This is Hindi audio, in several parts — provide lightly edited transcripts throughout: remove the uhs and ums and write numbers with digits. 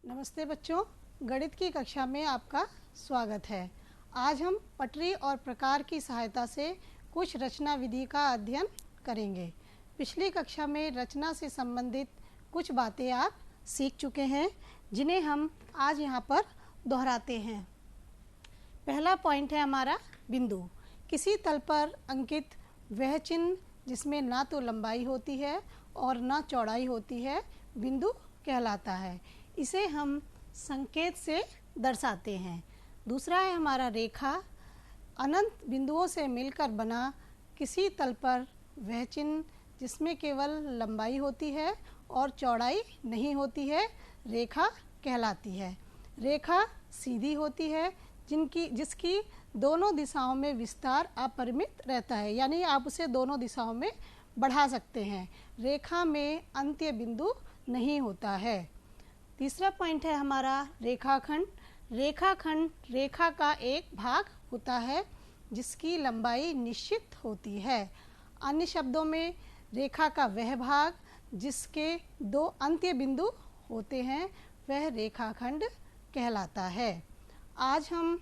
नमस्ते बच्चों, गणित की कक्षा में आपका स्वागत है। आज हम पटरी और प्रकार की सहायता से कुछ रचना विधि का अध्ययन करेंगे। पिछली कक्षा में रचना से संबंधित कुछ बातें आप सीख चुके हैं, जिन्हें हम आज यहाँ पर दोहराते हैं। पहला पॉइंट है हमारा बिंदु। किसी तल पर अंकित वह चिन्ह जिसमें ना तो लंबाई होती है और ना चौड़ाई होती है, बिंदु कहलाता है। इसे हम संकेत से दर्शाते हैं। दूसरा है हमारा रेखा। अनंत बिंदुओं से मिलकर बना किसी तल पर वह चिन्ह जिसमें केवल लंबाई होती है और चौड़ाई नहीं होती है, रेखा कहलाती है। रेखा सीधी होती है जिसकी दोनों दिशाओं में विस्तार अपरिमित रहता है, यानी आप उसे दोनों दिशाओं में बढ़ा सकते हैं। रेखा में अंत्य बिंदु नहीं होता है। तीसरा पॉइंट है हमारा रेखाखंड। रेखाखंड रेखा का एक भाग होता है जिसकी लंबाई निश्चित होती है। अन्य शब्दों में रेखा का वह भाग जिसके दो अंत्य बिंदु होते हैं, वह रेखाखंड कहलाता है। आज हम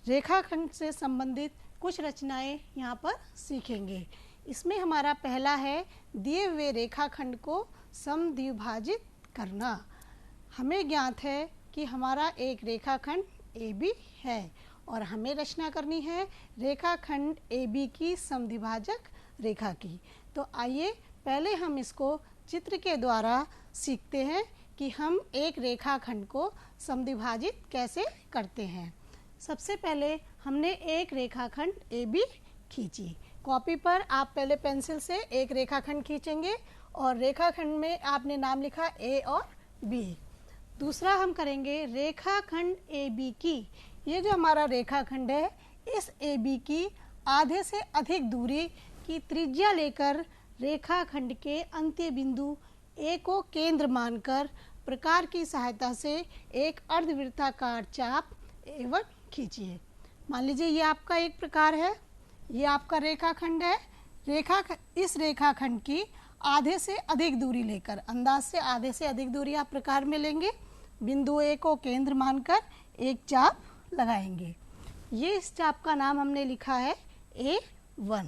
रेखाखंड से संबंधित कुछ रचनाएं यहाँ पर सीखेंगे। इसमें हमारा पहला है दिए हुए रेखाखंड को समद्विभाजित करना। हमें ज्ञात है कि हमारा एक रेखाखंड AB है और हमें रचना करनी है रेखाखंड AB की समद्विभाजक रेखा की। तो आइए पहले हम इसको चित्र के द्वारा सीखते हैं कि हम एक रेखाखंड को समद्विभाजित कैसे करते हैं। सबसे पहले हमने एक रेखाखंड AB खींची। कॉपी पर आप पहले पेंसिल से एक रेखाखंड खींचेंगे और रेखाखंड में आपने नाम लिखा A और B। दूसरा हम करेंगे रेखाखंड AB की, ये जो हमारा रेखाखंड है, इस AB की आधे से अधिक दूरी की त्रिज्या लेकर रेखाखंड के अंत्य बिंदु A को केंद्र मानकर प्रकार की सहायता से एक अर्धवृत्ताकार चाप A1 खींचिए। मान लीजिए ये आपका एक प्रकार है, ये आपका रेखाखंड है। इस रेखाखंड की आधे से अधिक दूरी लेकर, अंदाज से आधे से अधिक दूरी आप प्रकार में लेंगे, बिंदु A को केंद्र मानकर एक चाप लगाएंगे। ये इस चाप का नाम हमने लिखा है A1।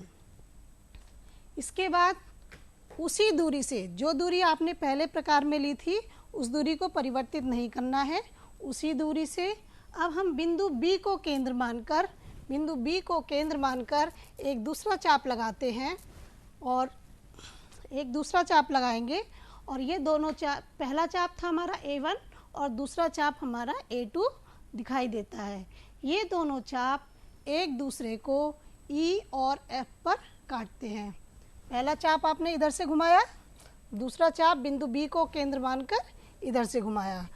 इसके बाद उसी दूरी से, जो दूरी आपने पहले प्रकार में ली थी, उस दूरी को परिवर्तित नहीं करना है। उसी दूरी से अब हम बिंदु B को केंद्र मानकर एक दूसरा चाप लगाते हैं और एक दूसरा चाप लगाएंगे। और ये दोनों चाप, पहला चाप था हमारा A1 और दूसरा चाप हमारा A2 दिखाई देता है। ये दोनों चाप एक दूसरे को E और F पर काटते हैं। पहला चाप आपने इधर से घुमाया, दूसरा चाप बिंदु B को केंद्र मानकर इधर से घुमाया।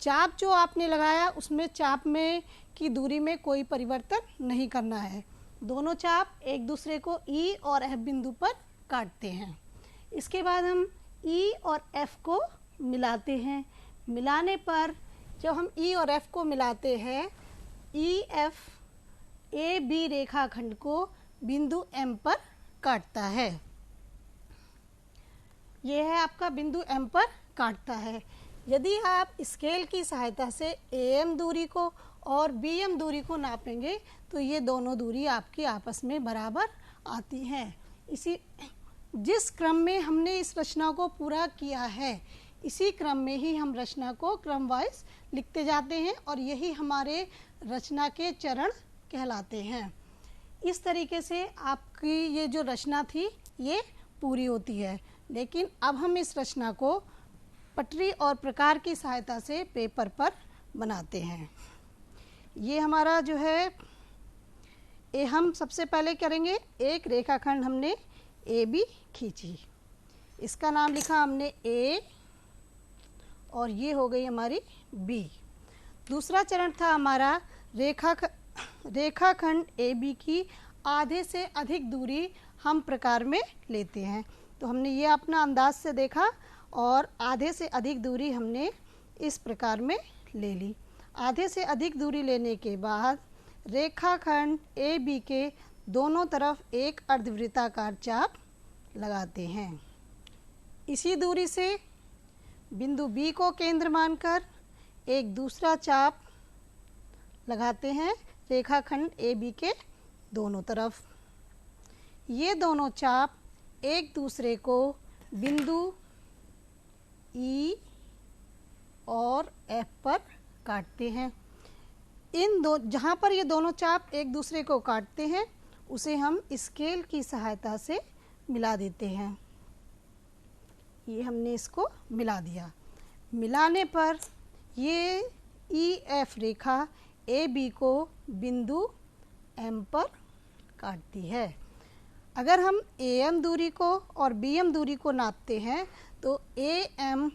चाप जो आपने लगाया उसमें चाप में की दूरी में कोई परिवर्तन नहीं करना है। दोनों चाप एक दूसरे को E और F बिंदु पर काटते हैं। इसके बाद हम E और F को मिलाते हैं। मिलाने पर जब हम E और F को मिलाते हैं, EF AB रेखाखंड को बिंदु M पर काटता है। यह है आपका बिंदु M पर काटता है। यदि आप स्केल की सहायता से AM दूरी को और BM दूरी को नापेंगे तो ये दोनों दूरी आपकी आपस में बराबर आती हैं। जिस क्रम में हमने इस रचना को पूरा किया है, इसी क्रम में ही हम रचना को क्रम वाइज लिखते जाते हैं और यही हमारे रचना के चरण कहलाते हैं। इस तरीके से आपकी ये जो रचना थी ये पूरी होती है। लेकिन अब हम इस रचना को पटरी और प्रकार की सहायता से पेपर पर बनाते हैं। ये हमारा जो है हम सबसे पहले करेंगे, एक रेखाखंड हमने AB खींची, इसका नाम लिखा हमने A और ये हो गई हमारी B। दूसरा चरण था हमारा रेखाखंड AB की आधे से अधिक दूरी हम प्रकार में लेते हैं। तो हमने ये अपना अंदाज से देखा और आधे से अधिक दूरी हमने इस प्रकार में ले ली। आधे से अधिक दूरी लेने के बाद रेखाखंड AB के दोनों तरफ एक अर्धवृत्ताकार चाप लगाते हैं। इसी दूरी से बिंदु B को केंद्र मानकर एक दूसरा चाप लगाते हैं रेखाखंड AB के दोनों तरफ। ये दोनों चाप एक दूसरे को बिंदु E और F पर काटते हैं। जहाँ पर ये दोनों चाप एक दूसरे को काटते हैं उसे हम स्केल की सहायता से मिला देते हैं। ये हमने इसको मिला दिया। मिलाने पर ये EF रेखा AB को बिंदु M पर काटती है। अगर हम AM दूरी को और BM दूरी को नापते हैं तो AM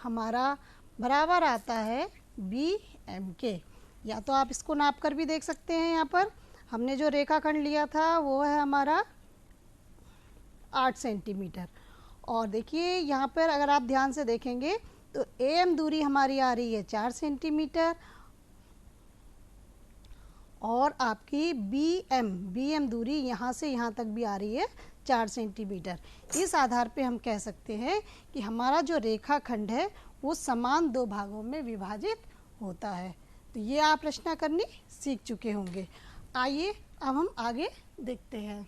हमारा बराबर आता है BM के। या तो आप इसको नाप कर भी देख सकते हैं। यहाँ पर हमने जो रेखाखंड लिया था वो है हमारा 8 सेंटीमीटर। और देखिए यहाँ पर अगर आप ध्यान से देखेंगे तो AM दूरी हमारी आ रही है 4 सेंटीमीटर और आपकी BM दूरी यहाँ से यहाँ तक भी आ रही है 4 सेंटीमीटर। इस आधार पे हम कह सकते हैं कि हमारा जो रेखाखंड है वो समान दो भागों में विभाजित होता है। तो ये आप रचना करनी सीख चुके होंगे। आइए अब हम आगे देखते हैं।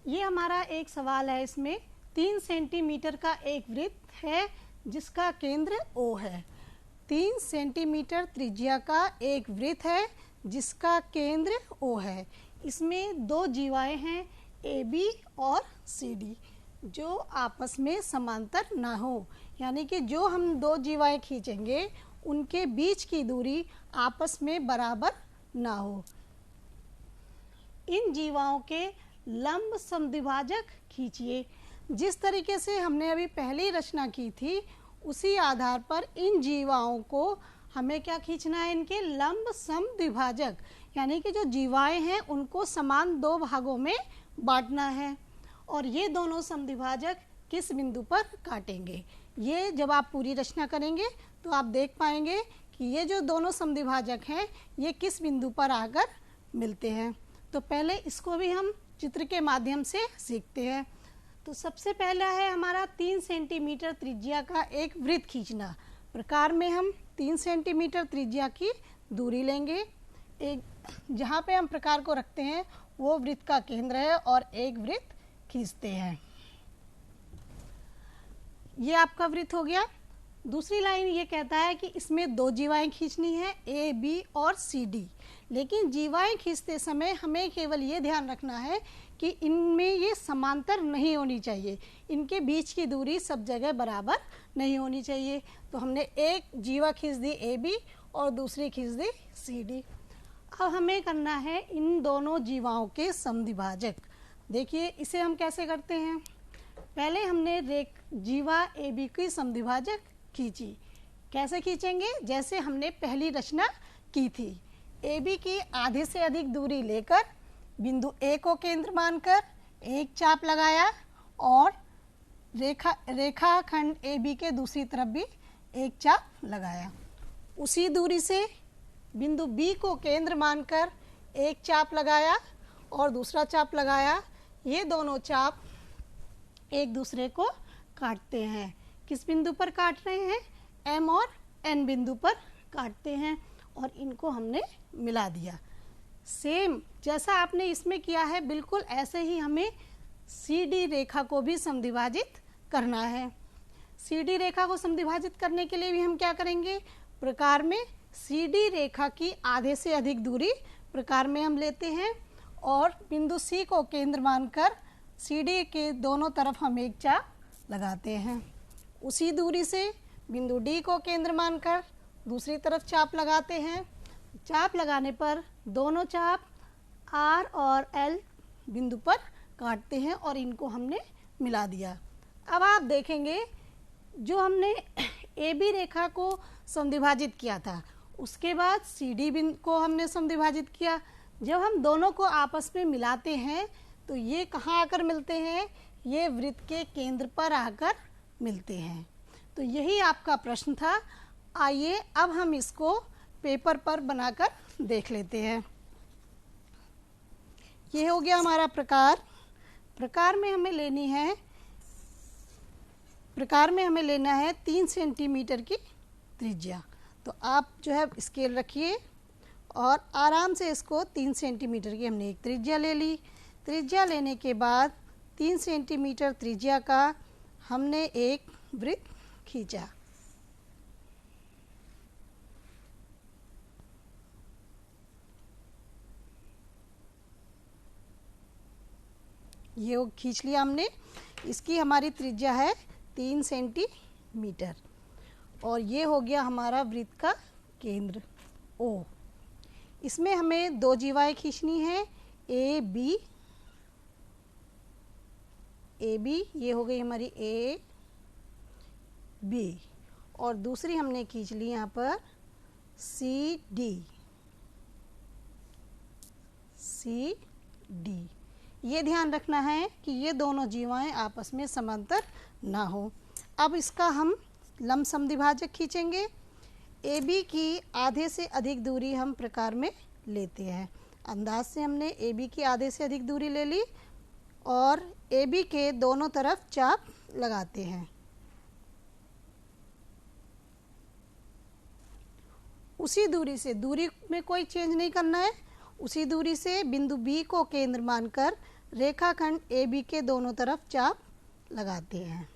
ये हमारा एक सवाल है। इसमें 3 सेंटीमीटर का एक वृत्त है जिसका केंद्र O है। 3 सेंटीमीटर त्रिज्या का एक वृत्त है जिसका केंद्र O है। इसमें दो जीवाएं हैं AB और CD जो आपस में समांतर ना हो, यानी कि जो हम दो जीवाएं खींचेंगे उनके बीच की दूरी आपस में बराबर ना हो। इन जीवाओं के लंब समद्विभाजक खींचिए। जिस तरीके से हमने अभी पहली रचना की थी उसी आधार पर इन जीवाओं को हमें क्या खींचना है, इनके लंब समद्विभाजक, यानी कि जो जीवाएं हैं उनको समान दो भागों में बांटना है। और ये दोनों समद्विभाजक किस बिंदु पर काटेंगे, ये जब आप पूरी रचना करेंगे तो आप देख पाएंगे कि ये जो दोनों समद्विभाजक हैं ये किस बिंदु पर आकर मिलते हैं। तो पहले इसको भी हम चित्र के माध्यम से सीखते हैं। तो सबसे पहला है हमारा 3 सेंटीमीटर त्रिज्या का एक वृत्त खींचना। प्रकार में हम 3 सेंटीमीटर त्रिज्या की दूरी लेंगे। एक जहाँ पे हम प्रकार को रखते हैं वो वृत्त का केंद्र है और एक वृत्त खींचते हैं। ये आपका वृत्त हो गया। दूसरी लाइन ये कहता है कि इसमें दो जीवाएं खींचनी है A, B और CD। लेकिन जीवाएं खींचते समय हमें केवल ये ध्यान रखना है कि इनमें ये समांतर नहीं होनी चाहिए, इनके बीच की दूरी सब जगह बराबर नहीं होनी चाहिए। तो हमने एक जीवा खींच दी AB और दूसरी खींच दी CD। अब हमें करना है इन दोनों जीवाओं के समद्विभाजक। देखिए इसे हम कैसे करते हैं। पहले हमने जीवा AB की समद्विभाजक खींची। कैसे खींचेंगे, जैसे हमने पहली रचना की थी। AB की आधे से अधिक दूरी लेकर बिंदु A को केंद्र मानकर एक चाप लगाया और रेखाखंड AB के दूसरी तरफ भी एक चाप लगाया। उसी दूरी से बिंदु B को केंद्र मानकर एक चाप लगाया और दूसरा चाप लगाया। ये दोनों चाप एक दूसरे को काटते हैं। किस बिंदु पर काट रहे हैं, M और N बिंदु पर काटते हैं और इनको हमने मिला दिया। सेम जैसा आपने इसमें किया है बिल्कुल ऐसे ही हमें CD रेखा को भी समद्विभाजित करना है। CD रेखा को समद्विभाजित करने के लिए भी हम क्या करेंगे, प्रकार में CD रेखा की आधे से अधिक दूरी प्रकार में हम लेते हैं और बिंदु C को केंद्र मानकर CD के दोनों तरफ हम एक चाप लगाते हैं। उसी दूरी से बिंदु D को केंद्र मानकर दूसरी तरफ चाप लगाते हैं। चाप लगाने पर दोनों चाप R और L बिंदु पर काटते हैं और इनको हमने मिला दिया। अब आप देखेंगे जो हमने AB रेखा को समद्विभाजित किया था उसके बाद CD बिंदु को हमने समद्विभाजित किया। जब हम दोनों को आपस में मिलाते हैं तो ये कहाँ आकर मिलते हैं, ये वृत्त के केंद्र पर आकर मिलते हैं। तो यही आपका प्रश्न था। आइए अब हम इसको पेपर पर बनाकर देख लेते हैं। ये हो गया हमारा प्रकार। प्रकार में हमें लेना है 3 सेंटीमीटर की त्रिज्या। तो आप जो है स्केल रखिए और आराम से इसको 3 सेंटीमीटर की हमने एक त्रिज्या ले ली। त्रिज्या लेने के बाद 3 सेंटीमीटर त्रिज्या का हमने एक वृत्त खींचा। ये खींच लिया हमने। इसकी हमारी त्रिज्या है 3 सेंटीमीटर और ये हो गया हमारा वृत्त का केंद्र O। इसमें हमें 2 जीवाएं खींचनी है, ए बी। ये हो गई हमारी ए बी और दूसरी हमने खींच ली यहाँ पर सी डी। ये ध्यान रखना है कि ये दोनों जीवाएं आपस में समांतर ना हो। अब इसका हम लंब समद्विभाजक खींचेंगे। ए बी की आधे से अधिक दूरी हम प्रकार में लेते हैं। अंदाज से हमने ए बी की आधे से अधिक दूरी ले ली और ए बी के दोनों तरफ चाप लगाते हैं। उसी दूरी से, दूरी में कोई चेंज नहीं करना है, उसी दूरी से बिंदु बी को केंद्र मानकर रेखाखंड ए बी के दोनों तरफ चाप लगाते हैं।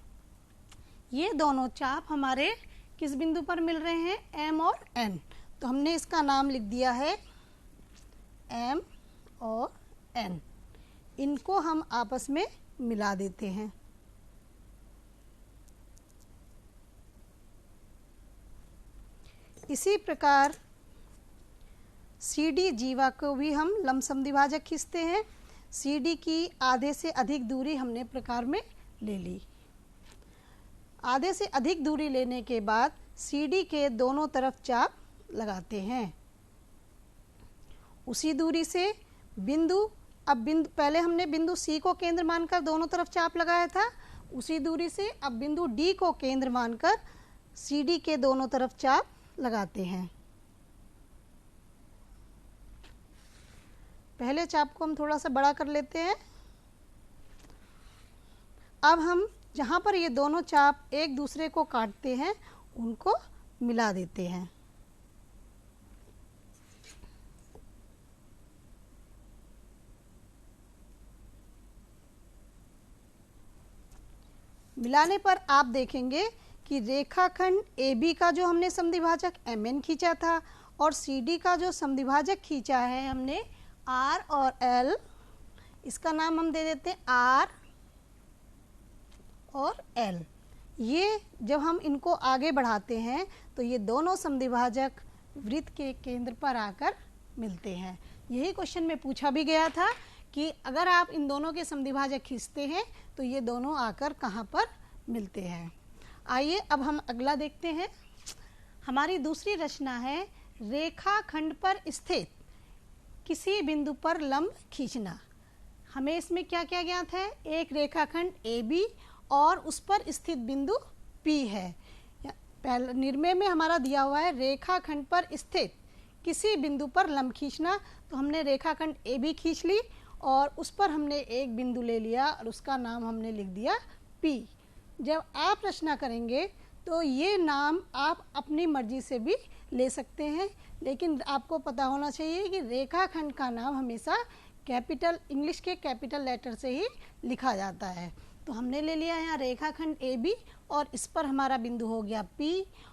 ये दोनों चाप हमारे किस बिंदु पर मिल रहे हैं? एम और एन। तो हमने इसका नाम लिख दिया है एम और एन। इनको हम आपस में मिला देते हैं। इसी प्रकार सी डी जीवा को भी हम लंब समद्विभाजक खींचते हैं। सी डी की आधे से अधिक दूरी हमने प्रकार में ले ली। आधे से अधिक दूरी लेने के बाद सी डी के दोनों तरफ चाप लगाते हैं। उसी दूरी से पहले हमने बिंदु सी को केंद्र मानकर दोनों तरफ चाप लगाया था। उसी दूरी से अब बिंदु डी को केंद्र मानकर सी डी के दोनों तरफ चाप लगाते हैं। पहले चाप को हम थोड़ा सा बड़ा कर लेते हैं। अब हम जहाँ पर ये दोनों चाप एक दूसरे को काटते हैं उनको मिला देते हैं। मिलाने पर आप देखेंगे कि रेखाखंड AB का जो हमने समद्विभाजक MN खींचा था और CD का जो समद्विभाजक खींचा है हमने R और L, इसका नाम हम दे देते हैं R और L। ये जब हम इनको आगे बढ़ाते हैं तो ये दोनों समद्विभाजक वृत्त के केंद्र पर आकर मिलते हैं। यही क्वेश्चन में पूछा भी गया था कि अगर आप इन दोनों के समद्विभाजक खींचते हैं तो ये दोनों आकर कहाँ पर मिलते हैं। आइए अब हम अगला देखते हैं। हमारी दूसरी रचना है रेखाखंड पर स्थित किसी बिंदु पर लंब खींचना। हमें इसमें क्या क्या ज्ञात है? एक रेखाखंड AB और उस पर स्थित बिंदु P है। पहले निर्णय में हमारा दिया हुआ है रेखाखंड पर स्थित किसी बिंदु पर लंब खींचना। तो हमने रेखाखंड AB खींच ली और उस पर हमने एक बिंदु ले लिया और उसका नाम हमने लिख दिया P। जब आप रचना करेंगे तो ये नाम आप अपनी मर्जी से भी ले सकते हैं, लेकिन आपको पता होना चाहिए कि रेखाखंड का नाम हमेशा कैपिटल, इंग्लिश के कैपिटल लेटर से ही लिखा जाता है। तो हमने ले लिया यहाँ रेखाखंड AB और इस पर हमारा बिंदु हो गया P।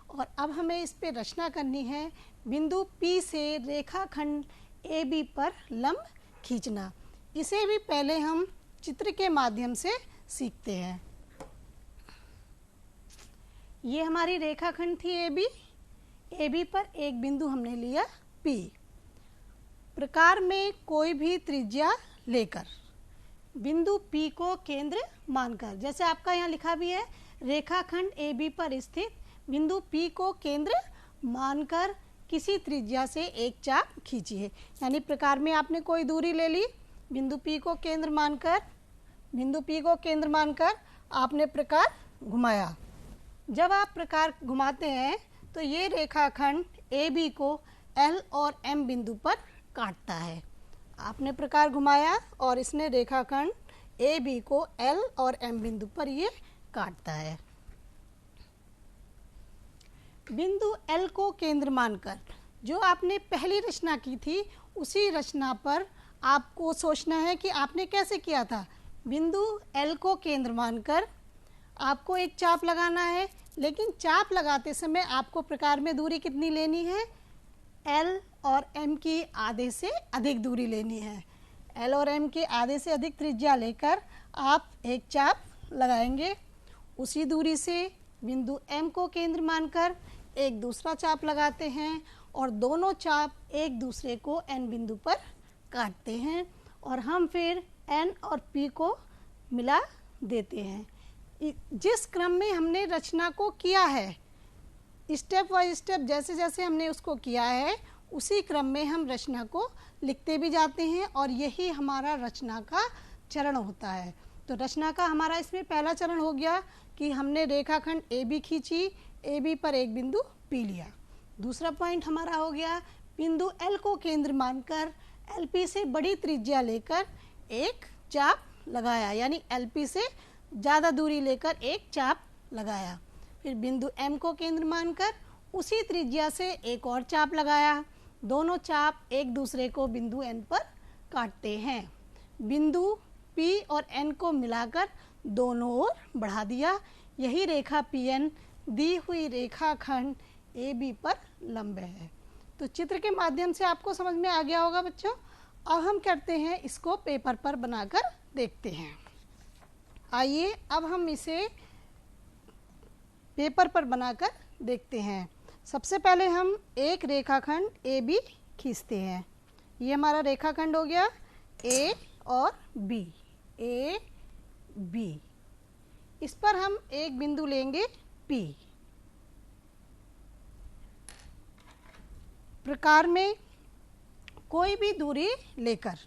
और अब हमें इस पर रचना करनी है बिंदु P से रेखाखंड AB पर लंब खींचना। इसे भी पहले हम चित्र के माध्यम से सीखते हैं। ये हमारी रेखाखंड थी AB पर एक बिंदु हमने लिया P। प्रकार में कोई भी त्रिज्या लेकर बिंदु P को केंद्र मानकर, जैसे आपका यहाँ लिखा भी है रेखाखंड AB पर स्थित बिंदु P को केंद्र मानकर किसी त्रिज्या से एक चाप खींचिए। यानी प्रकार में आपने कोई दूरी ले ली, बिंदु P को केंद्र मानकर आपने प्रकार घुमाया। जब आप प्रकार घुमाते हैं तो ये रेखाखंड AB को L और M बिंदु पर काटता है। आपने प्रकार घुमाया और इसने रेखाखंड AB को L और M बिंदु पर ये काटता है। बिंदु L को केंद्र मानकर जो आपने पहली रचना की थी उसी रचना पर आपको सोचना है कि आपने कैसे किया था। बिंदु L को केंद्र मानकर आपको एक चाप लगाना है, लेकिन चाप लगाते समय आपको प्रकार में दूरी कितनी लेनी है? L और M की आधे से अधिक दूरी लेनी है। L और M के आधे से अधिक त्रिज्या लेकर आप एक चाप लगाएंगे। उसी दूरी से बिंदु M को केंद्र मानकर एक दूसरा चाप लगाते हैं और दोनों चाप एक दूसरे को N बिंदु पर काटते हैं और हम फिर N और P को मिला देते हैं। जिस क्रम में हमने रचना को किया है, स्टेप बाय स्टेप जैसे जैसे हमने उसको किया है उसी क्रम में हम रचना को लिखते भी जाते हैं और यही हमारा रचना का चरण होता है। तो रचना का हमारा इसमें पहला चरण हो गया कि हमने रेखाखंड AB खींची, AB पर एक बिंदु P लिया। दूसरा पॉइंट हमारा हो गया बिंदु L को केंद्र मानकर LP से बड़ी त्रिज्या लेकर एक चाप लगाया, यानी LP से ज़्यादा दूरी लेकर एक चाप लगाया। फिर बिंदु M को केंद्र मानकर उसी त्रिज्या से एक और चाप लगाया। दोनों चाप एक दूसरे को बिंदु N पर काटते हैं। बिंदु P और N को मिलाकर दोनों ओर बढ़ा दिया। यही रेखा PN दी हुई रेखाखंड AB पर लंब है। तो चित्र के माध्यम से आपको समझ में आ गया होगा बच्चों। अब हम करते हैं इसको पेपर पर बनाकर देखते हैं। आइए अब हम इसे पेपर पर बनाकर देखते हैं। सबसे पहले हम एक रेखाखंड AB खींचते हैं। ये हमारा रेखाखंड हो गया A और B, A B। इस पर हम एक बिंदु लेंगे P। प्रकार में कोई भी दूरी लेकर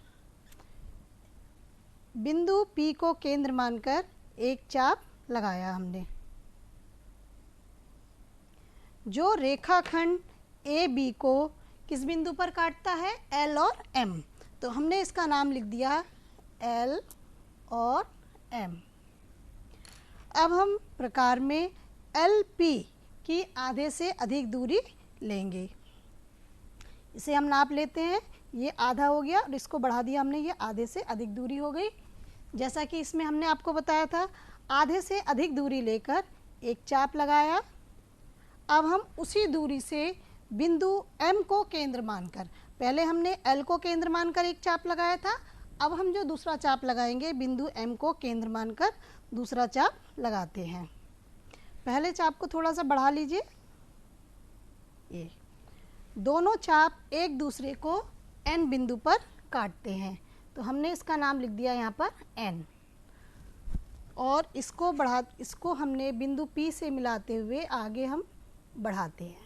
बिंदु P को केंद्र मानकर एक चाप लगाया हमने। जो रेखाखंड AB को किस बिंदु पर काटता है? L और M। तो हमने इसका नाम लिख दिया L और M। अब हम प्रकार में LP की आधे से अधिक दूरी लेंगे। इसे हम नाप लेते हैं। ये आधा हो गया और इसको बढ़ा दिया हमने, ये आधे से अधिक दूरी हो गई। जैसा कि इसमें हमने आपको बताया था, आधे से अधिक दूरी लेकर एक चाप लगाया। अब हम उसी दूरी से बिंदु M को केंद्र मानकर, पहले हमने L को केंद्र मानकर एक चाप लगाया था, अब हम जो दूसरा चाप लगाएंगे बिंदु M को केंद्र मानकर दूसरा चाप लगाते हैं। पहले चाप को थोड़ा सा बढ़ा लीजिए। ये दोनों चाप एक दूसरे को N बिंदु पर काटते हैं, तो हमने इसका नाम लिख दिया यहाँ पर N। और इसको हमने बिंदु P से मिलाते हुए आगे हम बढ़ाते हैं।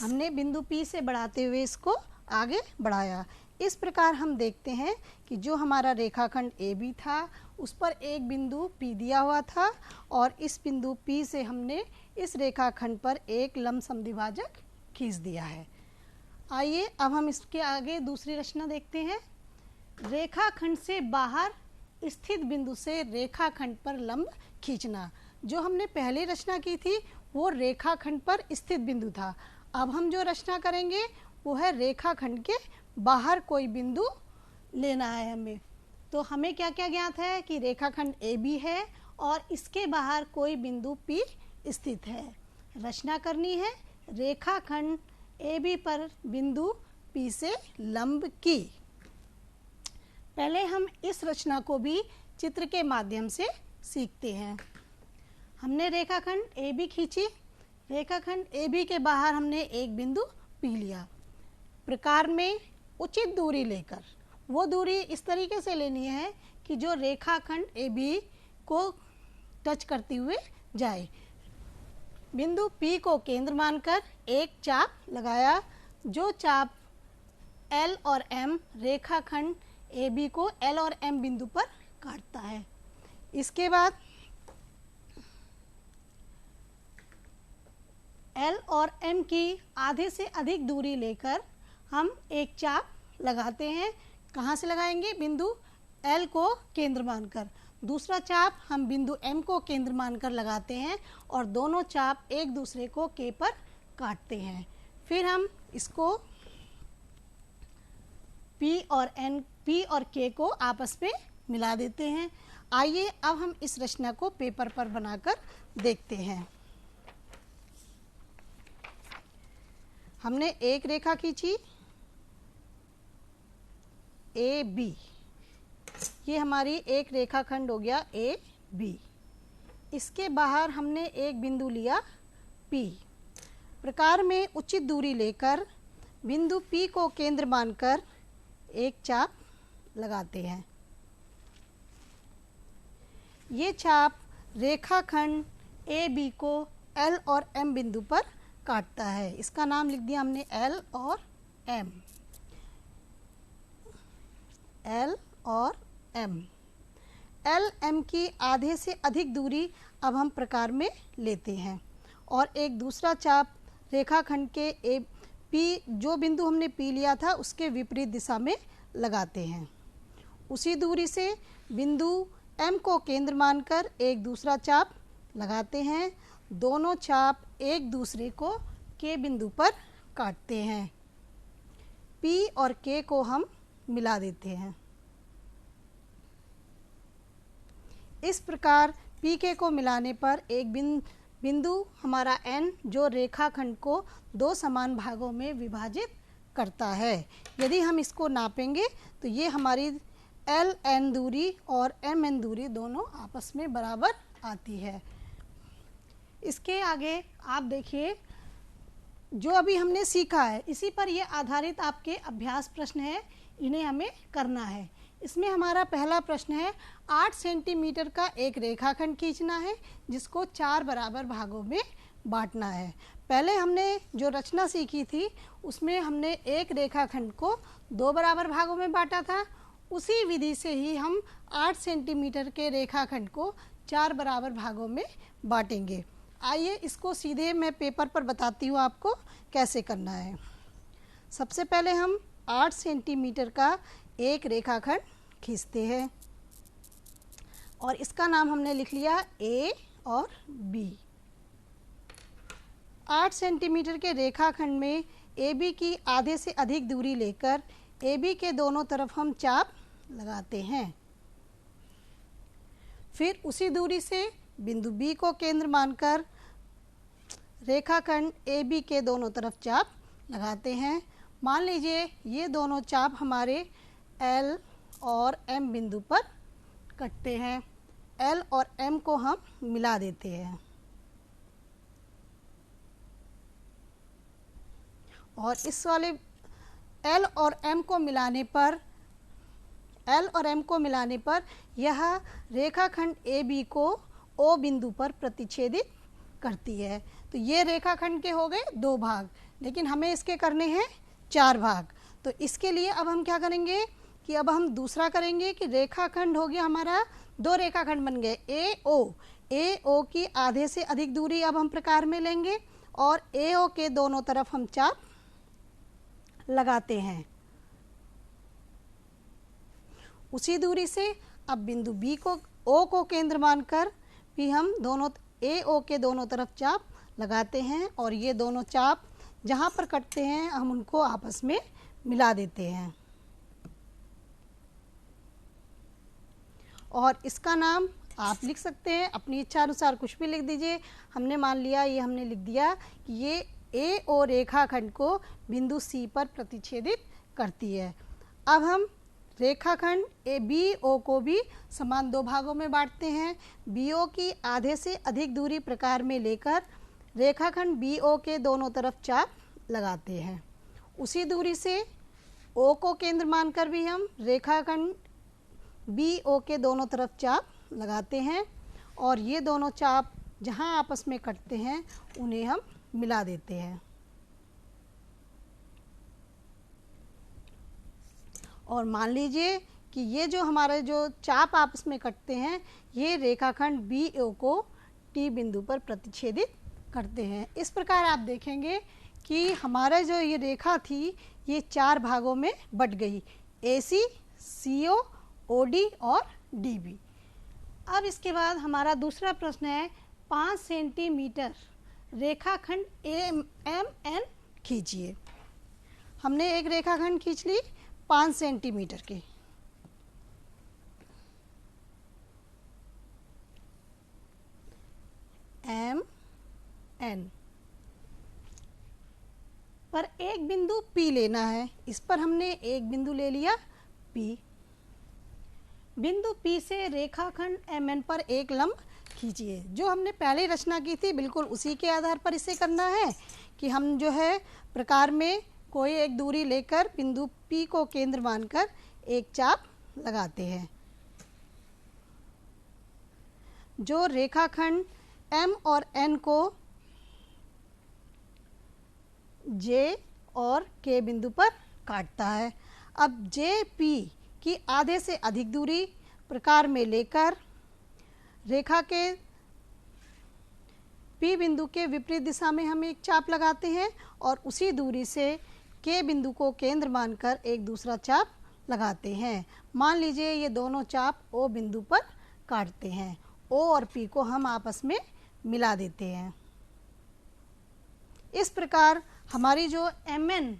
हमने बिंदु P से बढ़ाते हुए इसको आगे बढ़ाया। इस प्रकार हम देखते हैं कि जो हमारा रेखाखंड AB था उस पर एक बिंदु P दिया हुआ था और इस बिंदु P से हमने इस रेखाखंड पर एक लंब समद्विभाजक खींच दिया है। आइए अब हम इसके आगे दूसरी रचना देखते हैं। रेखाखंड से बाहर स्थित बिंदु से रेखाखंड पर लंब खींचना। जो हमने पहले रचना की थी वो रेखाखंड पर स्थित बिंदु था। अब हम जो रचना करेंगे वो है रेखाखंड के बाहर कोई बिंदु लेना है हमें। तो हमें क्या क्या ज्ञात है कि रेखाखंड AB है और इसके बाहर कोई बिंदु P स्थित है। रचना करनी है रेखाखंड AB पर बिंदु P से लंब की। पहले हम इस रचना को भी चित्र के माध्यम से सीखते हैं। हमने रेखाखंड AB खींची। रेखाखंड AB के बाहर हमने एक बिंदु P लिया। प्रकार में उचित दूरी लेकर, वो दूरी इस तरीके से लेनी है कि जो रेखाखंड AB को टच करते हुए जाए। बिंदु P को केंद्र मानकर एक चाप लगाया। जो चाप L और M रेखाखंड AB को L और M बिंदु पर काटता है। इसके बाद L और M की आधे से अधिक दूरी लेकर हम एक चाप लगाते हैं। कहाँ से लगाएंगे? बिंदु L को केंद्र मानकर। दूसरा चाप हम बिंदु M को केंद्र मानकर लगाते हैं और दोनों चाप एक दूसरे को K पर काटते हैं। फिर हम इसको P और K को आपस में मिला देते हैं। आइए अब हम इस रचना को पेपर पर बनाकर देखते हैं। हमने एक रेखा खींची AB, ये हमारी एक रेखाखंड हो गया AB। इसके बाहर हमने एक बिंदु लिया P। प्रकार में उचित दूरी लेकर बिंदु P को केंद्र मानकर एक चाप लगाते हैं। ये चाप रेखाखंड AB को L और M बिंदु पर काटता है। इसका नाम लिख दिया हमने L और M। L और M। L M की आधे से अधिक दूरी अब हम प्रकार में लेते हैं और एक दूसरा चाप रेखाखंड के P, जो बिंदु हमने P लिया था उसके विपरीत दिशा में लगाते हैं। उसी दूरी से बिंदु M को केंद्र मानकर एक दूसरा चाप लगाते हैं। दोनों चाप एक दूसरे को K बिंदु पर काटते हैं। P और K को हम मिला देते हैं। इस प्रकार PK को मिलाने पर एक बिंदु हमारा N, जो रेखाखंड को दो समान भागों में विभाजित करता है। यदि हम इसको नापेंगे तो ये हमारी LN दूरी और MN दूरी दोनों आपस में बराबर आती है। इसके आगे आप देखिए, जो अभी हमने सीखा है इसी पर ये आधारित आपके अभ्यास प्रश्न है, इन्हें हमें करना है। इसमें हमारा पहला प्रश्न है, 8 सेंटीमीटर का एक रेखाखंड खींचना है जिसको 4 बराबर भागों में बांटना है। पहले हमने जो रचना सीखी थी उसमें हमने एक रेखाखंड को 2 बराबर भागों में बांटा था। उसी विधि से ही हम 8 सेंटीमीटर के रेखाखंड को 4 बराबर भागों में बांटेंगे। आइए इसको सीधे मैं पेपर पर बताती हूँ आपको कैसे करना है। सबसे पहले हम 8 सेंटीमीटर का एक रेखाखंड खींचते हैं और इसका नाम हमने लिख लिया A और B। 8 सेंटीमीटर के रेखाखंड में AB की आधे से अधिक दूरी लेकर AB के दोनों तरफ हम चाप लगाते हैं। फिर उसी दूरी से बिंदु B को केंद्र मानकर रेखाखंड AB के दोनों तरफ चाप लगाते हैं। मान लीजिए ये दोनों चाप हमारे L और M बिंदु पर कटते हैं। L और M को हम मिला देते हैं और इस वाले L और M को मिलाने पर यह रेखाखंड AB को O बिंदु पर प्रतिच्छेदित करती है। तो ये रेखाखंड के हो गए 2 भाग, लेकिन हमें इसके करने हैं 4 भाग। तो इसके लिए अब हम क्या करेंगे कि अब हम दूसरा करेंगे कि रेखाखंड हो गया हमारा, 2 रेखाखंड बन गए AO की आधे से अधिक दूरी अब हम प्रकार में लेंगे और AO के दोनों तरफ हम चाप लगाते हैं। उसी दूरी से अब बिंदु B को O को केंद्र मानकर भी हम दोनों AO के दोनों तरफ चाप लगाते हैं और ये दोनों चाप जहाँ पर कटते हैं हम उनको आपस में मिला देते हैं और इसका नाम आप लिख सकते हैं, अपनी इच्छा अनुसार कुछ भी लिख दीजिए। हमने मान लिया, ये हमने लिख दिया कि ये AO रेखाखंड को बिंदु C पर प्रतिच्छेदित करती है। अब हम रेखाखंड BO को भी समान 2 भागों में बांटते हैं। BO की आधे से अधिक दूरी प्रकार में लेकर रेखाखंड BO के दोनों तरफ चाप लगाते हैं। उसी दूरी से O को केंद्र मानकर भी हम रेखाखंड BO के दोनों तरफ चाप लगाते हैं और ये दोनों चाप जहाँ आपस में कटते हैं उन्हें हम मिला देते हैं। और मान लीजिए कि ये जो हमारे जो चाप आपस में कटते हैं ये रेखाखंड BO को T बिंदु पर प्रतिच्छेदित करते हैं। इस प्रकार आप देखेंगे कि हमारा जो ये रेखा थी ये 4 भागों में बट गई, AC, CO, OD और DB। अब इसके बाद हमारा दूसरा प्रश्न है 5 सेंटीमीटर रेखाखंड एम एन खींचिए। हमने एक रेखाखंड खींच ली 5 सेंटीमीटर की। एम एन पर एक बिंदु P लेना है। इस पर हमने एक बिंदु ले लिया P। बिंदु P से रेखाखंड MN पर एक लंब खींचिए। जो हमने पहले रचना की थी बिल्कुल उसी के आधार पर इसे करना है कि हम जो है प्रकार में कोई एक दूरी लेकर बिंदु P को केंद्र मानकर एक चाप लगाते हैं। जो रेखाखंड M और N को J और K बिंदु पर काटता है। अब JP की आधे से अधिक दूरी प्रकार में लेकर रेखा के P बिंदु के विपरीत दिशा में हम एक चाप लगाते हैं और उसी दूरी से K बिंदु को केंद्र मानकर एक दूसरा चाप लगाते हैं। मान लीजिए ये दोनों चाप O बिंदु पर काटते हैं। O और P को हम आपस में मिला देते हैं। इस प्रकार हमारी जो MN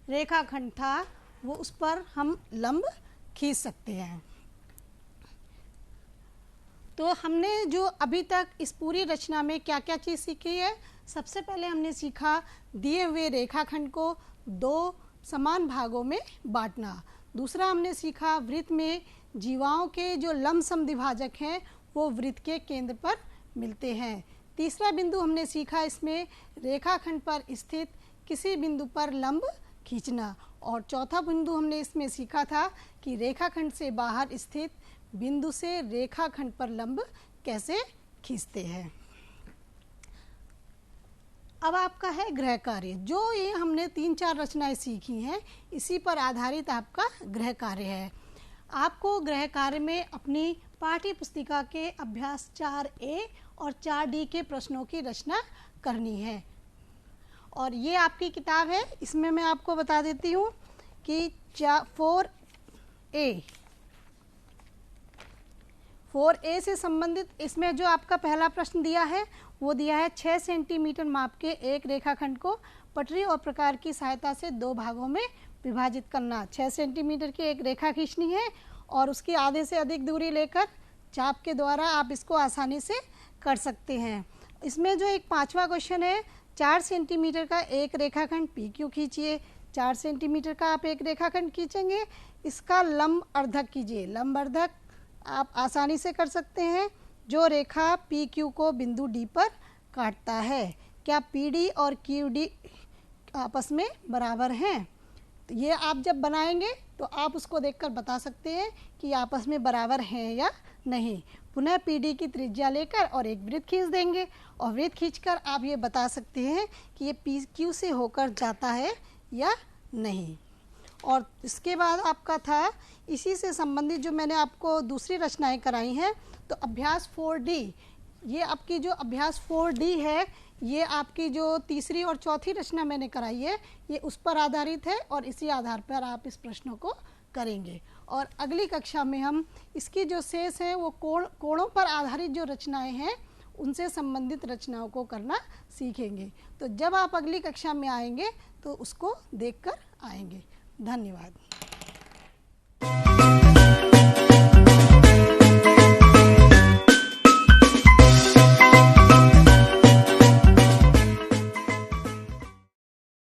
रेखाखंड था वो उस पर हम लंब खींच सकते हैं। तो हमने जो अभी तक इस पूरी रचना में क्या क्या चीज़ सीखी है, सबसे पहले हमने सीखा दिए हुए रेखाखंड को दो समान भागों में बांटना। दूसरा हमने सीखा वृत्त में जीवाओं के जो लंब समद्विभाजक हैं वो वृत्त के केंद्र पर मिलते हैं। तीसरा बिंदु हमने सीखा इसमें रेखाखंड पर स्थित किसी बिंदु पर लंब खींचना। और चौथा बिंदु हमने इसमें सीखा था कि रेखाखंड से बाहर स्थित बिंदु से रेखाखंड पर लंब कैसे खींचते हैं। अब आपका है गृह कार्य। जो ये हमने 3-4 रचनाएं सीखी हैं इसी पर आधारित आपका गृह कार्य है। आपको गृह कार्य में अपनी पाठ्य पुस्तिका के अभ्यास 4A और 4D के प्रश्नों की रचना करनी है। और ये आपकी किताब है, इसमें मैं आपको बता देती हूँ कि 4A से संबंधित इसमें जो आपका पहला प्रश्न दिया है वो दिया है 6 सेंटीमीटर माप के एक रेखाखंड को पटरी और प्रकार की सहायता से दो भागों में विभाजित करना। 6 सेंटीमीटर की एक रेखा खींचनी है और उसकी आधे से अधिक दूरी लेकर चाप के द्वारा आप इसको आसानी से कर सकते हैं। इसमें जो एक 5वां क्वेश्चन है 4 सेंटीमीटर का एक रेखाखंड PQ खींचिए। 4 सेंटीमीटर का आप एक रेखाखंड खींचेंगे, इसका लंब अर्धक कीजिए। लंब अर्धक आप आसानी से कर सकते हैं। जो रेखा PQ को बिंदु D पर काटता है, क्या PD और QD आपस में बराबर हैं? तो ये आप जब बनाएंगे तो आप उसको देखकर बता सकते हैं कि आपस में बराबर हैं या नहीं। पुनः PD की त्रिज्या लेकर और एक वृत्त खींच देंगे और वृत्त खींचकर आप ये बता सकते हैं कि ये PQ से होकर जाता है या नहीं। और इसके बाद आपका था इसी से संबंधित जो मैंने आपको दूसरी रचनाएं कराई हैं, तो अभ्यास 4D, ये आपकी जो अभ्यास 4D है ये आपकी जो तीसरी और चौथी रचना मैंने कराई है ये उस पर आधारित है और इसी आधार पर आप इस प्रश्नों को करेंगे। और अगली कक्षा में हम इसकी जो शेष है वो कोणों पर आधारित जो रचनाएं हैं उनसे संबंधित रचनाओं को करना सीखेंगे। तो जब आप अगली कक्षा में आएंगे तो उसको देखकर आएंगे। धन्यवाद।